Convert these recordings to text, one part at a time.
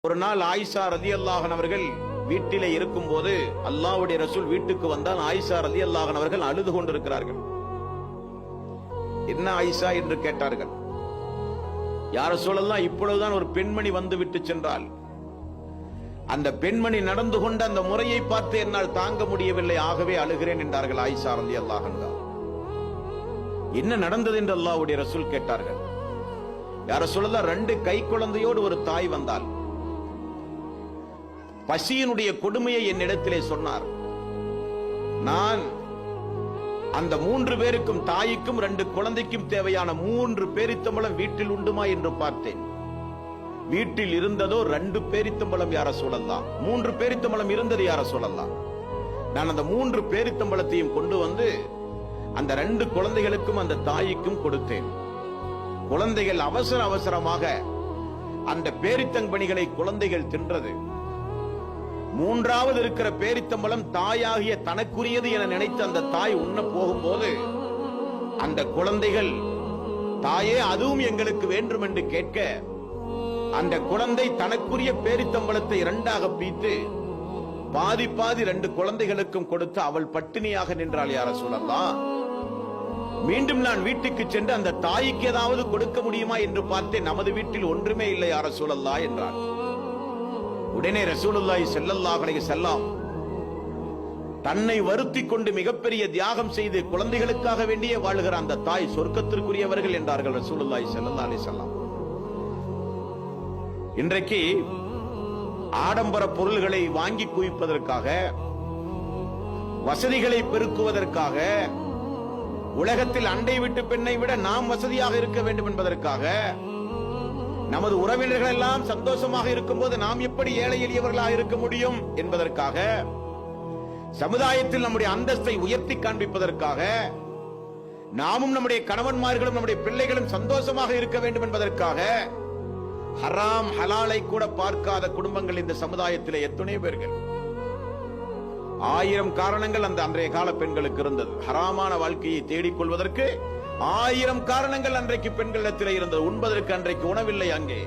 ஒரு நாள் ஆயிஷா ரலியல்லாஹு அன்ஹா அவர்கள் வீட்டிலே இருக்கும்போது அல்லாஹ்வுடைய ரசூல் வீட்டுக்கு வந்தால் ஆயிஷா ரலியல்லாஹு அன்ஹா அவர்கள் அழுது கொண்டிருக்கிறார்கள். என்ன ஆயிஷா என்று கேட்டார்கள். யா ரசூலல்லாஹ், இப்பொழுதுதான் ஒரு பெண்மணி வந்து விட்டு சென்றாள். அந்த பெண்மணி நடந்து கொண்ட அந்த முறையை பார்த்து என்னால் தாங்க முடியவில்லை, ஆகவே அழுகிறேன் என்றார்கள் ஆயிஷா ரலியல்லாஹு அன்ஹா. என்ன நடந்தது என்று அல்லாஹ்வுடைய ரசூல் கேட்டார்கள். யா ரசூலல்லாஹ், 2 கை குழந்தையோடு ஒரு தாய் வந்தாள். பசியினுடைய கொடுமையை என்னிடத்திலே சொன்னார். நான் அந்த 3 பேருக்கும், தாய்க்கும் 2 குழந்தைக்கும் தேவையான 3 பேரித்தம்பழம் வீட்டில் உண்டுமா என்று பார்த்தேன். வீட்டில் இருந்ததோ 2 பேரித்தம்பழம். யா ரசூலல்லாஹ், 3 பேரித்தம்பழம் இருந்தது. யா ரசூலல்லாஹ், நான் அந்த 3 பேரித்தம்பழத்தையும் கொண்டு வந்து அந்த 2 குழந்தைகளுக்கும் அந்த தாய்க்கும் கொடுத்தேன். குழந்தைகள் அவசர அவசரமாக அந்த பேரித்தங்கனிகளை குழந்தைகள் தின்றது. 3வது இருக்கிற பேரித்தம்பழம் தாயாகிய தனக்குரியது என நினைத்து அந்த தாய் உண்ண போகும்போது அந்த குழந்தைகள், தாயே அதுவும் எங்களுக்கு வேண்டும் என்று கேட்க, அந்த குழந்தை தனக்குரிய பேரித்தம்பழத்தை 2ஆக பீத்து பாதி பாதி 2 குழந்தைகளுக்கும் கொடுத்து அவள் பட்டினியாக நின்றாள். யா ரசூலல்லாஹ், மீண்டும் நான் வீட்டுக்கு சென்று அந்த தாய்க்கு ஏதாவது கொடுக்க முடியுமா என்று பார்த்தேன். நமது வீட்டில் ஒன்றுமே இல்லை யா ரசூலல்லாஹ் என்றார். உடனே ரசூலுல்லாஹி ஸல்லல்லாஹு அலைஹி வஸல்லம் தன்னை வருத்திக் கொண்டு மிகப்பெரிய தியாகம் செய்து குழந்தைகளுக்காக வேண்டியே வாழ்கிற அந்த தாய் சொர்க்கத்திற்குரியவர்கள் என்றார்கள் ரசூலுல்லாஹி ஸல்லல்லாஹு அலைஹி வஸல்லம். இன்றைக்கு ஆடம்பர பொருள்களை வாங்கி குவிப்பதற்காக, வசதிகளை பெருக்குவதற்காக, உலகத்தில் அண்டை வீட்டு பெண்ணை விட நாம் வசதியாக இருக்க வேண்டும் என்பதற்காக, நமது உறவினர்கள் எல்லாம் சந்தோஷமாக இருக்கும் போது நாம் எப்படி ஏழை எளியவர்களாக இருக்க முடியும் என்பதற்காக, சமுதாயத்தில் நம்முடைய அந்தஸ்தை உயர்த்தி காண்பிப்பதற்காக, நாமும் நம்முடைய கணவன்மார்களும் நம்முடைய பிள்ளைகளும் சந்தோஷமாக இருக்க வேண்டும் என்பதற்காக ஹராம் ஹலாலை கூட பார்க்காத குடும்பங்கள் இந்த சமுதாயத்தில் எத்தனை பேர்கள். 1000 காரணங்கள் அந்த அன்றைய கால பெண்களுக்கு இருந்தது. ஹராமான வாழ்க்கையை தேடிக்கொள்வதற்கு 1000 காரணங்கள் அன்றைக்கு பெண்களிடத்தில் இருந்தது. உண்பதற்கு அன்றைக்கு உணவில்லை, அங்கே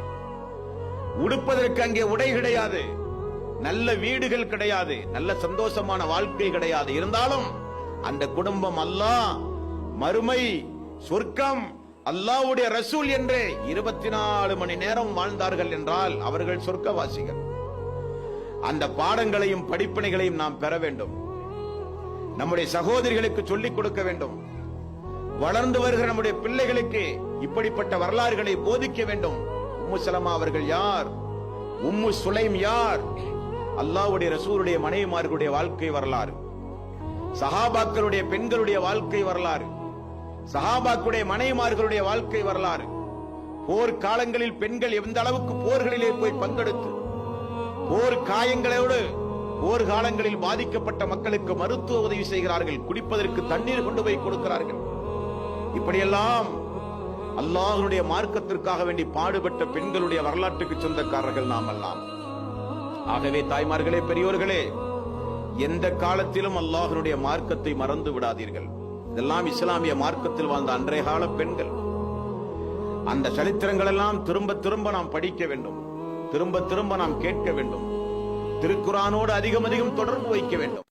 உடுப்பதற்கு அங்கே உடை கிடையாது, நல்ல வீடுகள் கிடையாது, நல்ல சந்தோஷமான வாழ்க்கை கிடையாது. இருந்தாலும் அந்த குடும்பம் அல்லாஹ், மறுமை, சொர்க்கம், அல்லாஹ்வுடைய ரசூல் என்று 24 மணி நேரம் வாழ்ந்தார்கள் என்றால் அவர்கள் சொர்க்கவாசிகள். அந்த பாடங்களையும் படிப்பினைகளையும் நாம் பெற வேண்டும். நம்முடைய சகோதரிகளுக்கு சொல்லிக் கொடுக்க வேண்டும். வளர்ந்து வருகிற நம்முடைய பிள்ளைகளுக்கு இப்படிப்பட்ட வரலாறுகளை போதிக்க வேண்டும். உம்மு சலமா அவர்கள் யார்? உம்மு சுலைம் யார்? அல்லாஹ்வுடைய ரசூலுடைய மனைவிமார்களுடைய வாழ்க்கை வரலாறு, சஹாபாக்களுடைய பெண்களுடைய வாழ்க்கை வரலாறு, சஹாபாக்களுடைய மனைவிமார்களுடைய வாழ்க்கை வரலாறு, போர் காலங்களில் பெண்கள் எந்த அளவுக்கு போர்களிலே போய் பங்கெடுத்து போர் காயங்களோடு போர் காலங்களில் பாதிக்கப்பட்ட மக்களுக்கு மருத்துவ உதவி செய்கிறார்கள், குடிப்பதற்கு தண்ணீர் கொண்டு போய் கொடுக்கிறார்கள். இப்படியெல்லாம் அல்லாஹ்வுடைய மார்க்கத்திற்காக வேண்டி பாடுபட்ட பெண்களுடைய வரலாற்றுக்கு சொந்தக்காரர்கள் நாம் எல்லாம். ஆகவே தாய்மார்களே, பெரியோர்களே, எந்த காலத்திலும் அல்லாஹ்வுடைய மார்க்கத்தை மறந்து விடாதீர்கள். இதெல்லாம் இஸ்லாமிய மார்க்கத்தில் வாழ்ந்த அன்றைய கால பெண்கள். அந்த சரித்திரங்கள் எல்லாம் திரும்ப திரும்ப நாம் படிக்க வேண்டும், திரும்ப திரும்ப நாம் கேட்க வேண்டும். திருக்குர்ஆனோடு அதிகம் அதிகம் தொடர்பு வைக்க வேண்டும்.